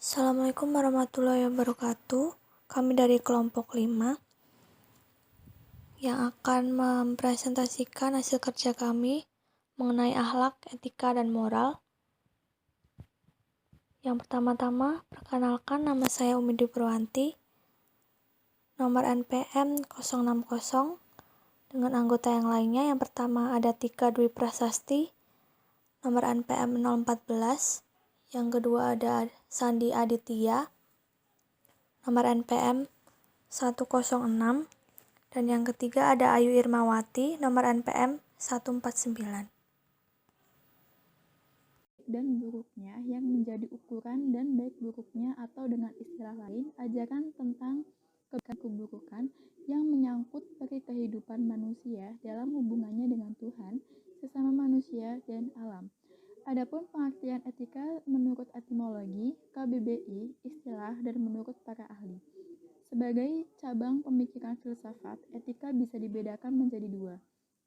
Assalamualaikum warahmatullahi wabarakatuh. Kami dari kelompok 5 yang akan mempresentasikan hasil kerja kami mengenai akhlak, etika, dan moral. Yang pertama-tama, perkenalkan, nama saya Umidi Purwanti, nomor NPM 060 dengan anggota yang lainnya. Yang pertama ada Tika Dwi Prasasti, nomor NPM 014. Yang kedua ada Sandi Aditya, nomor NPM 106. Dan yang ketiga ada Ayu Irmawati, nomor NPM 149. Dan buruknya yang menjadi ukuran dan baik buruknya, atau dengan istilah lain, ajaran tentang keburukan yang menyangkut peri kehidupan manusia dalam hubungannya dengan Tuhan, sesama manusia, dan alam. Adapun pengertian etika menurut etimologi, KBBI, istilah, dan menurut para ahli. Sebagai cabang pemikiran filsafat, etika bisa dibedakan menjadi dua,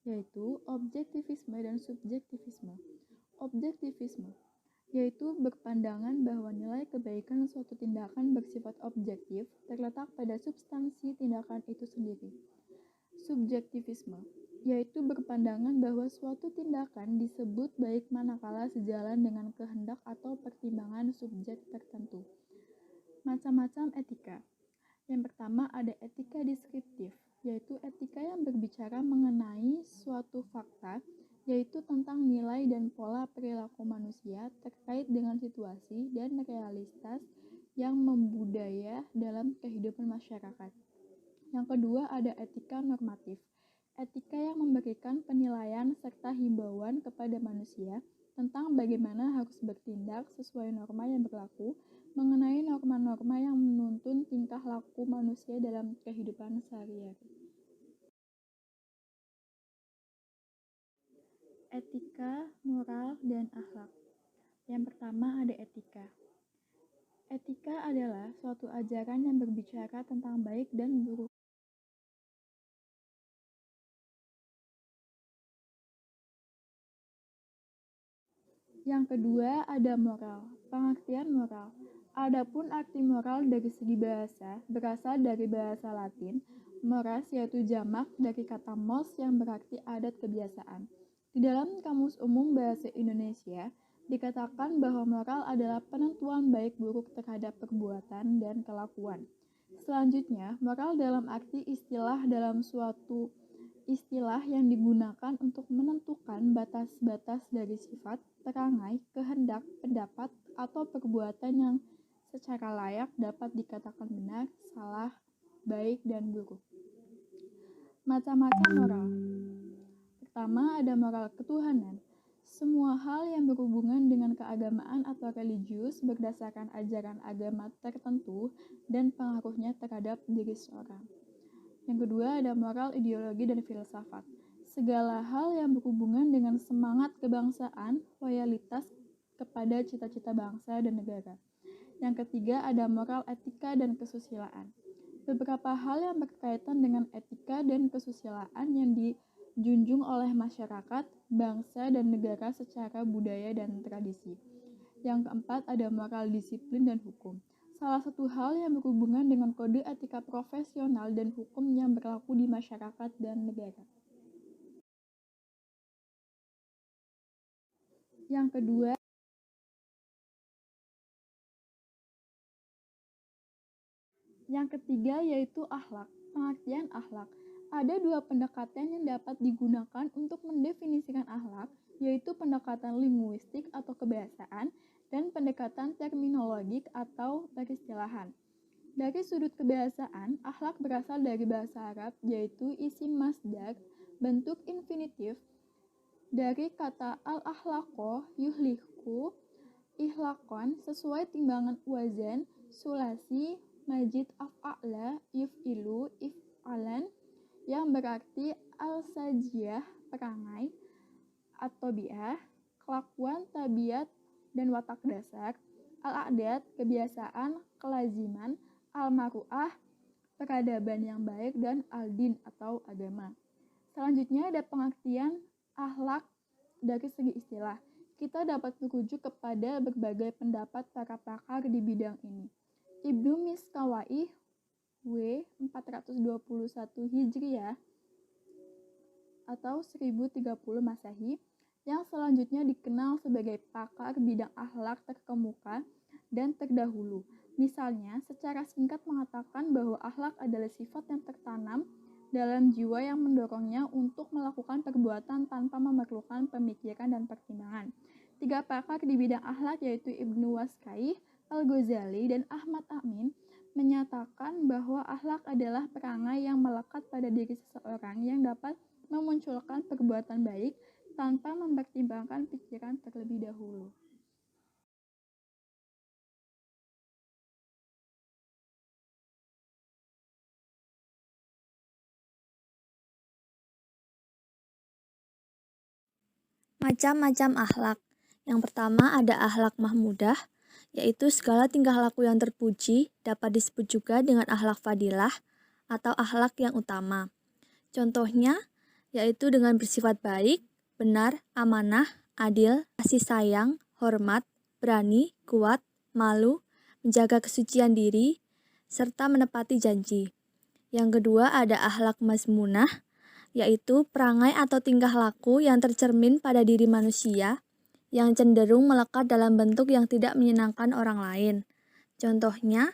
yaitu objektivisme dan subjektivisme. Objektivisme yaitu berpandangan bahwa nilai kebaikan suatu tindakan bersifat objektif, terletak pada substansi tindakan itu sendiri. Subjektivisme yaitu berpandangan bahwa suatu tindakan disebut baik manakala sejalan dengan kehendak atau pertimbangan subjek tertentu. Macam-macam etika. Yang pertama ada etika deskriptif, yaitu etika yang berbicara mengenai suatu fakta, yaitu tentang nilai dan pola perilaku manusia terkait dengan situasi dan realitas yang membudaya dalam kehidupan masyarakat. Yang kedua ada etika normatif, etika yang memberikan penilaian serta himbauan kepada manusia tentang bagaimana harus bertindak sesuai norma yang berlaku, mengenai norma-norma yang menuntun tingkah laku manusia dalam kehidupan sehari-hari. Etika, moral, dan akhlak. Yang pertama ada etika. Etika adalah suatu ajaran yang berbicara tentang baik dan buruk. Yang kedua ada moral. Pengertian moral. Adapun arti moral dari segi bahasa berasal dari bahasa Latin, mores yaitu jamak dari kata mos yang berarti adat kebiasaan. Di dalam Kamus Umum Bahasa Indonesia, dikatakan bahwa moral adalah penentuan baik buruk terhadap perbuatan dan kelakuan. Selanjutnya, moral dalam arti istilah dalam suatu istilah yang digunakan untuk menentukan batas-batas dari sifat, perangai, kehendak, pendapat, atau perbuatan yang secara layak dapat dikatakan benar, salah, baik, dan buruk. Macam-macam moral. Pertama ada moral ketuhanan. Semua hal yang berhubungan dengan keagamaan atau religius berdasarkan ajaran agama tertentu dan pengaruhnya terhadap diri seorang. Yang kedua ada moral ideologi dan filsafat. Segala hal yang berhubungan dengan semangat kebangsaan, loyalitas kepada cita-cita bangsa dan negara. Yang ketiga ada moral etika dan kesusilaan. Beberapa hal yang berkaitan dengan etika dan kesusilaan yang dijunjung oleh masyarakat, bangsa, dan negara secara budaya dan tradisi. Yang keempat ada moral disiplin dan hukum. Salah satu hal yang berhubungan dengan kode etika profesional dan hukum yang berlaku di masyarakat dan negara. Yang ketiga yaitu akhlak. Pengertian akhlak. Ada dua pendekatan yang dapat digunakan untuk mendefinisikan akhlak, yaitu pendekatan linguistik atau kebiasaan dan pendekatan terminologik atau peristilahan. Dari sudut kebiasaan, akhlak berasal dari bahasa Arab, yaitu isim masdar, bentuk infinitif, dari kata al-akhlaqo yuhliku, ihlakon, sesuai timbangan wazan, sulasi, majid af'ala, yuf'ilu, if'alan, yang berarti al-sajiyah, perangai, at-tabi'ah, kelakuan, tabiat, dan watak dasar, al-adat, kebiasaan, kelaziman, al-maru'ah, peradaban yang baik, dan al-din atau agama. Selanjutnya ada pengertian akhlak dari segi istilah. kita dapat merujuk kepada berbagai pendapat para pakar di bidang ini. Ibnu Miskawai W. 421 Hijriah atau 1030 Masehi, yang selanjutnya dikenal sebagai pakar bidang akhlak terkemuka dan terdahulu. Misalnya, secara singkat mengatakan bahwa akhlak adalah sifat yang tertanam dalam jiwa yang mendorongnya untuk melakukan perbuatan tanpa memerlukan pemikiran dan pertimbangan. 3 pakar di bidang akhlak yaitu Ibnu Waskai, Al-Ghazali, dan Ahmad Amin menyatakan bahwa akhlak adalah perangai yang melekat pada diri seseorang yang dapat memunculkan perbuatan baik tanpa mempertimbangkan pikiran terlebih dahulu. Macam-macam akhlak. Yang pertama ada akhlak mahmudah, yaitu segala tingkah laku yang terpuji dapat disebut juga dengan akhlak fadilah atau akhlak yang utama. Contohnya yaitu dengan bersifat baik, benar, amanah, adil, kasih sayang, hormat, berani, kuat, malu, menjaga kesucian diri, serta menepati janji. Yang kedua ada akhlak mazmunah, yaitu perangai atau tingkah laku yang tercermin pada diri manusia yang cenderung melekat dalam bentuk yang tidak menyenangkan orang lain. Contohnya,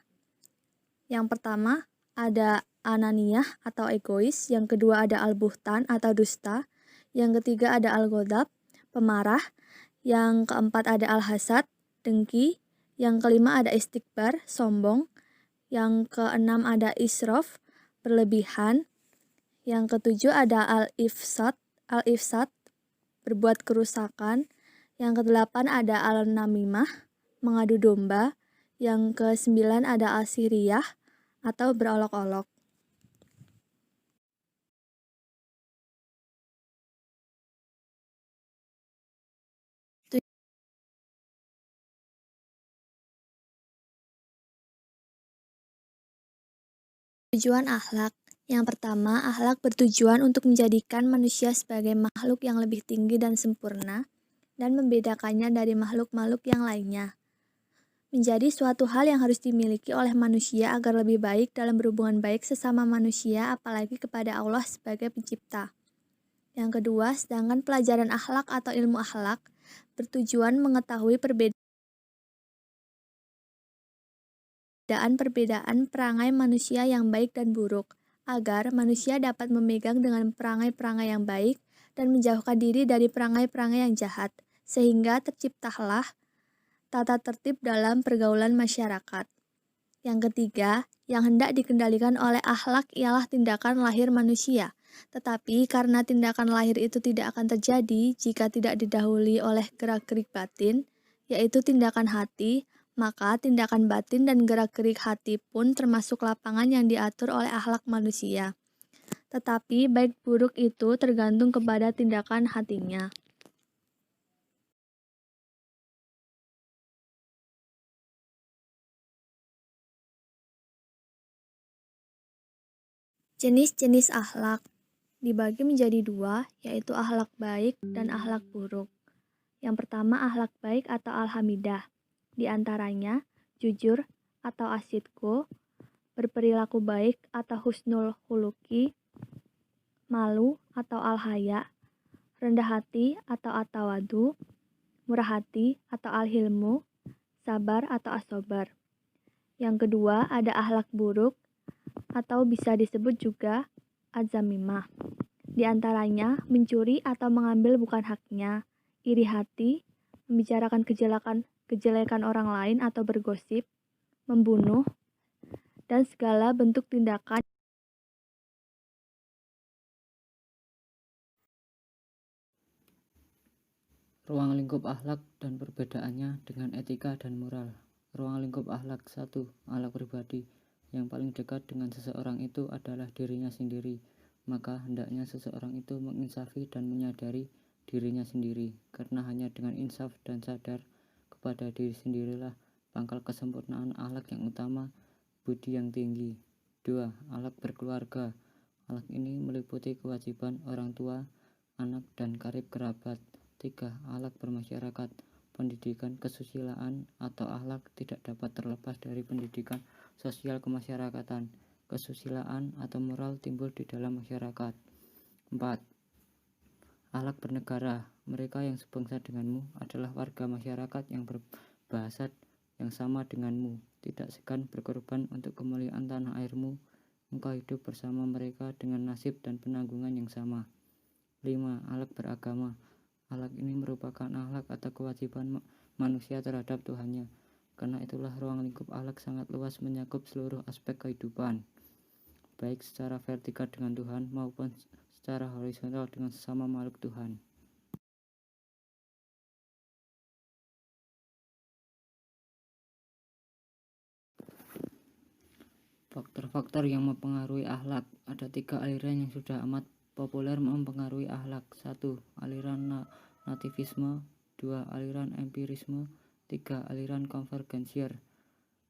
yang pertama ada ananiyah atau egois, yang kedua ada al-buhtan atau dusta, yang ketiga ada al-ghadab, pemarah, yang keempat ada al-hasad, dengki, yang kelima ada istikbar, sombong, yang keenam ada israf, berlebihan, yang ketujuh ada al-ifsad, berbuat kerusakan, yang kedelapan ada al-namimah, mengadu domba, yang kesembilan ada al-siriyah atau berolok-olok. Tujuan akhlak. Yang pertama, akhlak bertujuan untuk menjadikan manusia sebagai makhluk yang lebih tinggi dan sempurna dan membedakannya dari makhluk-makhluk yang lainnya. Menjadi suatu hal yang harus dimiliki oleh manusia agar lebih baik dalam berhubungan baik sesama manusia, apalagi kepada Allah sebagai pencipta. Yang kedua, sedangkan pelajaran akhlak atau ilmu akhlak bertujuan mengetahui perbedaan perangai manusia yang baik dan buruk, agar manusia dapat memegang dengan perangai-perangai yang baik dan menjauhkan diri dari perangai-perangai yang jahat, sehingga terciptalah tata tertib dalam pergaulan masyarakat. Yang ketiga, yang hendak dikendalikan oleh akhlak ialah tindakan lahir manusia. Tetapi karena tindakan lahir itu tidak akan terjadi jika tidak didahului oleh gerak-gerik batin, yaitu tindakan hati, maka tindakan batin dan gerak-gerik hati pun termasuk lapangan yang diatur oleh akhlak manusia. Tetapi baik buruk itu tergantung kepada tindakan hatinya. Jenis-jenis akhlak dibagi menjadi dua, yaitu akhlak baik dan akhlak buruk. Yang pertama akhlak baik atau al-hamidah. Di antaranya jujur atau asidqo, berperilaku baik atau husnul khuluqi, malu atau al-haya, rendah hati atau at-tawadu, murah hati atau al-hilmu, sabar atau as-sabar. Yang kedua ada akhlak buruk atau bisa disebut juga az-zamimah. Di antaranya mencuri atau mengambil bukan haknya, iri hati, membicarakan kejelekan orang lain atau bergosip, membunuh, dan segala bentuk tindakan. Ruang lingkup akhlak dan perbedaannya dengan etika dan moral. Ruang lingkup akhlak 1. Akhlak pribadi. Yang paling dekat dengan seseorang itu adalah dirinya sendiri. Maka hendaknya seseorang itu menginsafi dan menyadari dirinya sendiri, karena hanya dengan insaf dan sadar kepada diri sendirilah pangkal kesempurnaan akhlak yang utama, budi yang tinggi. 2. Akhlak berkeluarga. Akhlak ini meliputi kewajiban orang tua, anak, dan karib kerabat. 3. Akhlak bermasyarakat. Pendidikan kesusilaan atau akhlak tidak dapat terlepas dari pendidikan sosial kemasyarakatan. Kesusilaan atau moral timbul di dalam masyarakat. 4. Akhlak bernegara. Mereka yang sebangsa denganmu adalah warga masyarakat yang berbahasa yang sama denganmu, tidak segan berkorban untuk kemuliaan tanah airmu. Engkau hidup bersama mereka dengan nasib dan penanggungan yang sama. 5. Akhlak beragama. Akhlak ini merupakan akhlak atau kewajiban manusia terhadap Tuhannya. Karena itulah ruang lingkup akhlak sangat luas menyakup seluruh aspek kehidupan, baik secara vertikal dengan Tuhan maupun secara horizontal dengan sesama makhluk Tuhan. Faktor-faktor yang mempengaruhi akhlak. Ada 3 aliran yang sudah amat populer mempengaruhi akhlak. 1. Aliran nativisme. 2. Aliran empirisme. 3. Aliran konvergensier.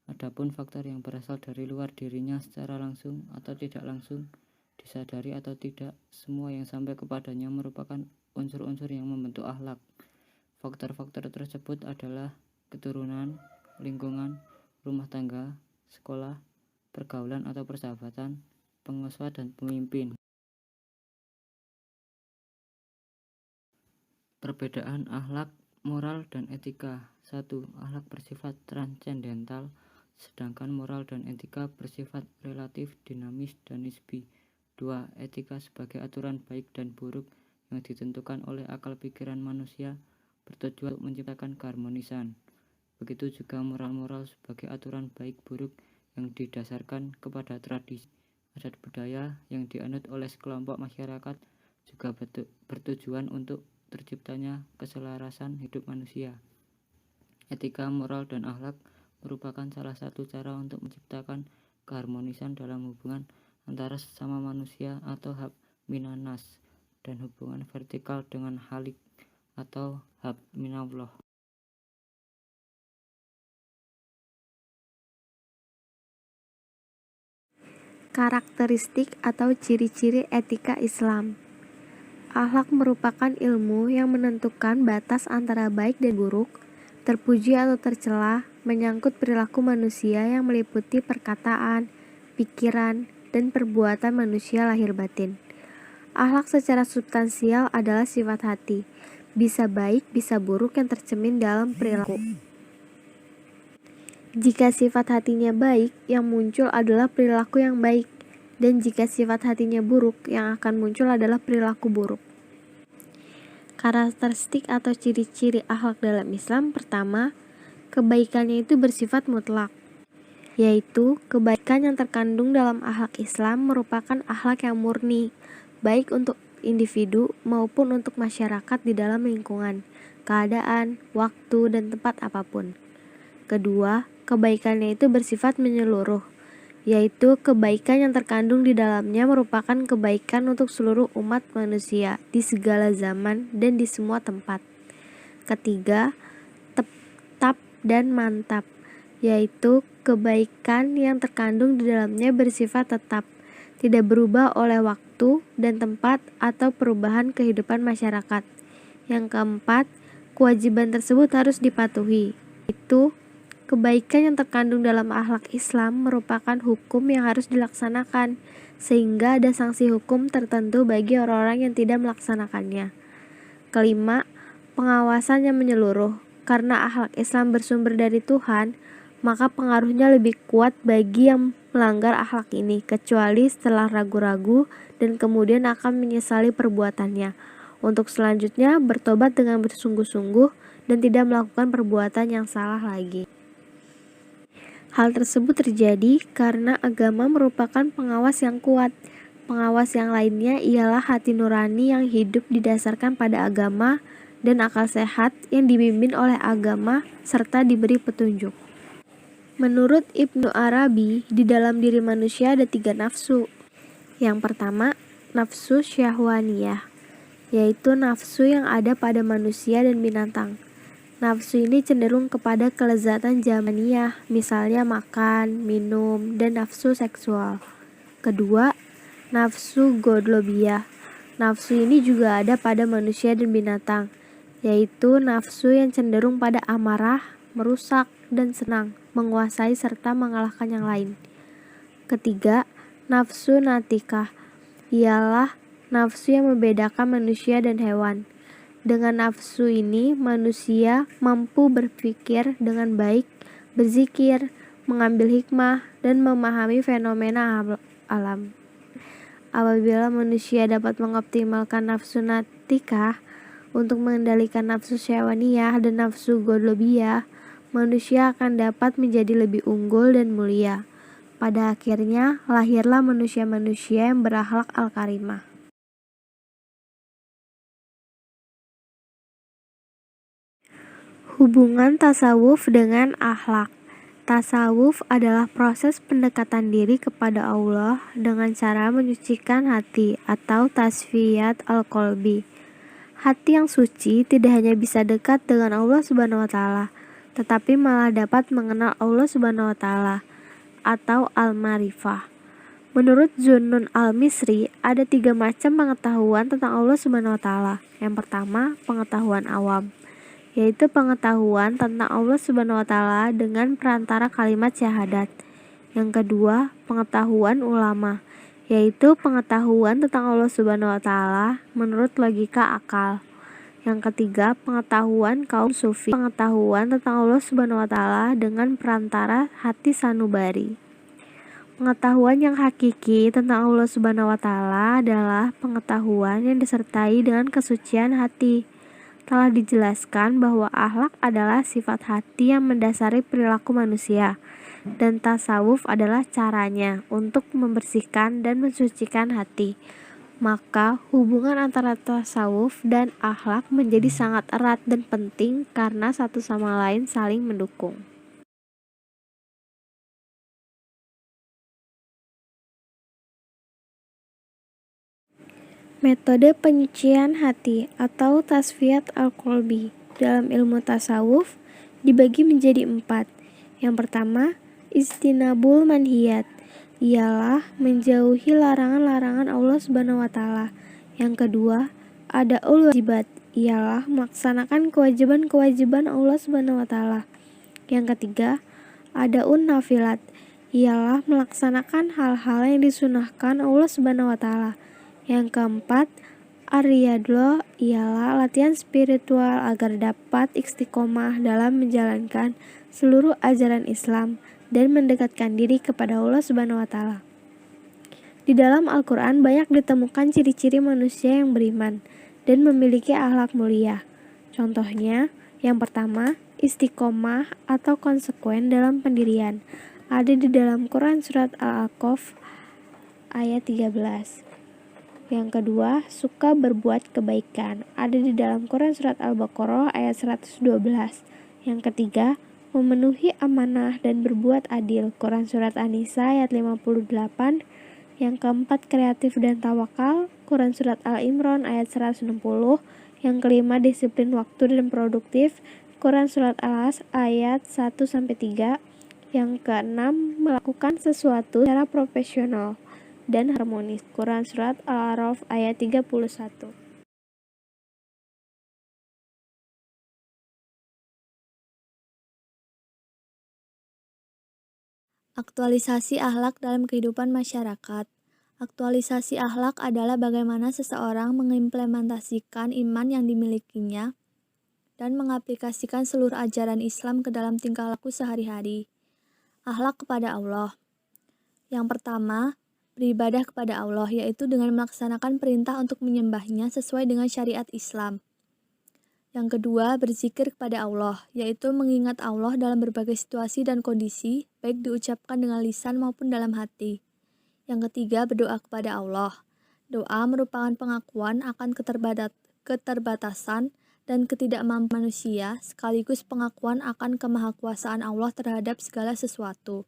Adapun faktor yang berasal dari luar dirinya secara langsung atau tidak langsung, disadari atau tidak, semua yang sampai kepadanya merupakan unsur-unsur yang membentuk akhlak. Faktor-faktor tersebut adalah keturunan, lingkungan, rumah tangga, sekolah, pergaulan atau persahabatan, penguasa dan pemimpin. Perbedaan akhlak, moral, dan etika. 1. Akhlak bersifat transendental, sedangkan moral dan etika bersifat relatif, dinamis, dan nisbi. 2. Etika sebagai aturan baik dan buruk yang ditentukan oleh akal pikiran manusia bertujuan untuk menciptakan keharmonisan. Begitu juga moral-moral sebagai aturan baik buruk yang didasarkan kepada tradisi, adat budaya yang dianut oleh sekelompok masyarakat, juga bertujuan untuk terciptanya keselarasan hidup manusia. Etika, moral, dan akhlak merupakan salah satu cara untuk menciptakan keharmonisan dalam hubungan antara sesama manusia atau hab minanas dan hubungan vertikal dengan halik atau hab minallah. Karakteristik atau ciri-ciri etika Islam. Akhlak merupakan ilmu yang menentukan batas antara baik dan buruk, terpuji atau tercela, menyangkut perilaku manusia yang meliputi perkataan, pikiran, dan perbuatan manusia lahir batin. Akhlak secara substansial adalah sifat hati, bisa baik, bisa buruk yang tercermin dalam perilaku. Jika sifat hatinya baik, yang muncul adalah perilaku yang baik, dan jika sifat hatinya buruk, yang akan muncul adalah perilaku buruk. Karakteristik atau ciri-ciri akhlak dalam Islam. Pertama, kebaikannya itu bersifat mutlak, yaitu kebaikan yang terkandung dalam akhlak Islam merupakan akhlak yang murni, baik untuk individu maupun untuk masyarakat di dalam lingkungan, keadaan, waktu, dan tempat apapun. Kedua, kebaikannya itu bersifat menyeluruh, yaitu kebaikan yang terkandung di dalamnya merupakan kebaikan untuk seluruh umat manusia di segala zaman dan di semua tempat. Ketiga, tetap dan mantap, yaitu kebaikan yang terkandung di dalamnya bersifat tetap, tidak berubah oleh waktu dan tempat atau perubahan kehidupan masyarakat. Yang keempat, kewajiban tersebut harus dipatuhi. Itu kebaikan yang terkandung dalam akhlak Islam merupakan hukum yang harus dilaksanakan, sehingga ada sanksi hukum tertentu bagi orang-orang yang tidak melaksanakannya. Kelima, pengawasan yang menyeluruh. Karena akhlak Islam bersumber dari Tuhan, maka pengaruhnya lebih kuat bagi yang melanggar akhlak ini, kecuali setelah ragu-ragu dan kemudian akan menyesali perbuatannya, untuk selanjutnya bertobat dengan bersungguh-sungguh dan tidak melakukan perbuatan yang salah lagi. Hal tersebut terjadi karena agama merupakan pengawas yang kuat. Pengawas yang lainnya ialah hati nurani yang hidup didasarkan pada agama dan akal sehat yang dibimbing oleh agama serta diberi petunjuk. Menurut Ibnu Arabi, di dalam diri manusia ada 3 nafsu. Yang pertama, nafsu syahwaniyah, yaitu nafsu yang ada pada manusia dan binatang. Nafsu ini cenderung kepada kelezatan zamaniyah, misalnya makan, minum, dan nafsu seksual. Kedua, nafsu godlobiyah. Nafsu ini juga ada pada manusia dan binatang, yaitu nafsu yang cenderung pada amarah, merusak, dan senang, menguasai serta mengalahkan yang lain. Ketiga, nafsu natikah, ialah nafsu yang membedakan manusia dan hewan. Dengan nafsu ini, manusia mampu berpikir dengan baik, berzikir, mengambil hikmah, dan memahami fenomena alam. Apabila manusia dapat mengoptimalkan nafsu natikah untuk mengendalikan nafsu syahwaniyah dan nafsu golobiyah, manusia akan dapat menjadi lebih unggul dan mulia. Pada akhirnya, lahirlah manusia-manusia yang berakhlak al-karimah. Hubungan tasawuf dengan akhlak. Tasawuf adalah proses pendekatan diri kepada Allah dengan cara menyucikan hati atau tasfiyat al-qalbi. Hati yang suci tidak hanya bisa dekat dengan Allah Subhanahu wa taala, tetapi malah dapat mengenal Allah Subhanahu wa taala atau al-marifah. Menurut Zunnun al-Misri, ada 3 macam pengetahuan tentang Allah Subhanahu wa taala. Yang pertama, pengetahuan awam, yaitu pengetahuan tentang Allah Subhanahu wa taala dengan perantara kalimat syahadat. Yang kedua, pengetahuan ulama, yaitu pengetahuan tentang Allah Subhanahu wa taala menurut logika akal. Yang ketiga, pengetahuan kaum sufi, pengetahuan tentang Allah Subhanahu wa taala dengan perantara hati sanubari. Pengetahuan yang hakiki tentang Allah Subhanahu wa taala adalah pengetahuan yang disertai dengan kesucian hati. Telah dijelaskan bahwa akhlak adalah sifat hati yang mendasari perilaku manusia, dan tasawuf adalah caranya untuk membersihkan dan mensucikan hati. Maka hubungan antara tasawuf dan akhlak menjadi sangat erat dan penting karena satu sama lain saling mendukung. Metode penyucian hati atau tasfiyat al-qalbi dalam ilmu tasawuf dibagi menjadi 4. Yang pertama, istinabul manhiyat, ialah menjauhi larangan-larangan Allah Subhanahu wa taala. Yang kedua, adaul wajibat, ialah melaksanakan kewajiban-kewajiban Allah Subhanahu wa taala. Yang ketiga, adaun nafilat, ialah melaksanakan hal-hal yang disunahkan Allah Subhanahu wa taala. Yang keempat, ar-riyadhah, ialah latihan spiritual agar dapat istiqomah dalam menjalankan seluruh ajaran Islam dan mendekatkan diri kepada Allah Subhanahu wa taala. Di dalam Al-Qur'an banyak ditemukan ciri-ciri manusia yang beriman dan memiliki akhlak mulia. Contohnya, yang pertama, istiqomah atau konsekuen dalam pendirian. Ada di dalam Quran surat Al-A'qaf ayat 13. Yang kedua, suka berbuat kebaikan. Ada di dalam Quran surat Al-Baqarah ayat 112. Yang ketiga, memenuhi amanah dan berbuat adil. Quran surat An-Nisa ayat 58. Yang keempat, kreatif dan tawakal. Quran surat Al-Imran ayat 160. Yang kelima, disiplin waktu dan produktif. Quran surat Al-As ayat 1-3. Yang keenam, melakukan sesuatu secara profesional dan harmonis. Quran surat Al-A'raf ayat 31. Aktualisasi akhlak dalam kehidupan masyarakat. Aktualisasi akhlak adalah bagaimana seseorang mengimplementasikan iman yang dimilikinya dan mengaplikasikan seluruh ajaran Islam ke dalam tingkah laku sehari-hari. Akhlak kepada Allah. Yang pertama, beribadah kepada Allah, yaitu dengan melaksanakan perintah untuk menyembahnya sesuai dengan syariat Islam. Yang kedua, berzikir kepada Allah, yaitu mengingat Allah dalam berbagai situasi dan kondisi, baik diucapkan dengan lisan maupun dalam hati. Yang ketiga, berdoa kepada Allah. Doa merupakan pengakuan akan keterbatasan dan ketidakmampuan manusia, sekaligus pengakuan akan kemahakuasaan Allah terhadap segala sesuatu.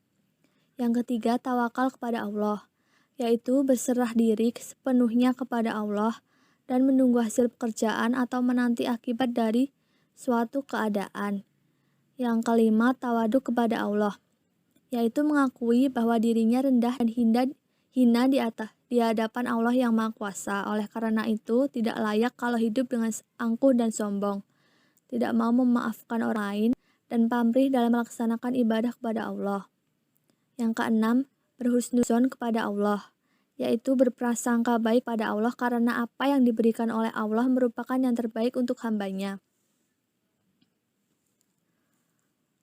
Yang ketiga, tawakal kepada Allah, yaitu berserah diri sepenuhnya kepada Allah dan menunggu hasil pekerjaan atau menanti akibat dari suatu keadaan. Yang kelima, tawaduk kepada Allah, yaitu mengakui bahwa dirinya rendah dan hina di hadapan Allah yang Maha Kuasa. Oleh karena itu, tidak layak kalau hidup dengan angkuh dan sombong. tidak mau memaafkan orang lain, dan pamrih dalam melaksanakan ibadah kepada Allah. Yang keenam, berhusnuzon kepada Allah, yaitu berprasangka baik pada Allah karena apa yang diberikan oleh Allah merupakan yang terbaik untuk hambanya.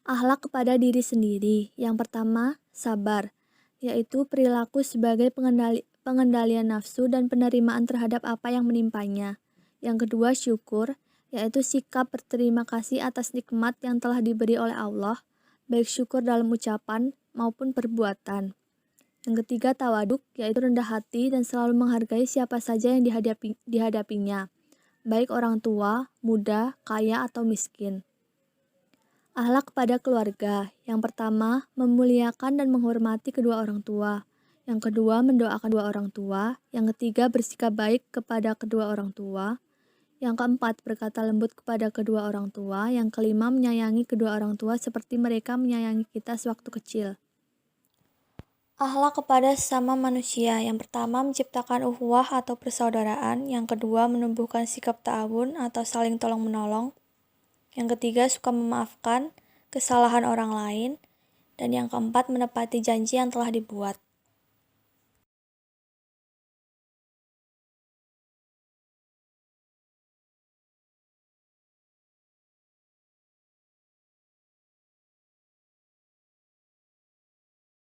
Akhlak kepada diri sendiri. Yang pertama, sabar, yaitu perilaku sebagai pengendalian nafsu dan penerimaan terhadap apa yang menimpanya. Yang kedua, syukur, yaitu sikap berterima kasih atas nikmat yang telah diberi oleh Allah, baik syukur dalam ucapan maupun perbuatan. Yang ketiga, tawaduk, yaitu rendah hati dan selalu menghargai siapa saja yang dihadapinya, baik orang tua, muda, kaya, atau miskin. Akhlak kepada keluarga. Yang pertama, memuliakan dan menghormati kedua orang tua. Yang kedua, mendoakan kedua orang tua. Yang ketiga, bersikap baik kepada kedua orang tua. Yang keempat, berkata lembut kepada kedua orang tua. Yang kelima, menyayangi kedua orang tua seperti mereka menyayangi kita sewaktu kecil. Akhlak kepada sesama manusia. Yang pertama, menciptakan ukhuwah atau persaudaraan. Yang kedua, menumbuhkan sikap ta'awun atau saling tolong-menolong. Yang ketiga, suka memaafkan kesalahan orang lain. Dan yang keempat, menepati janji yang telah dibuat.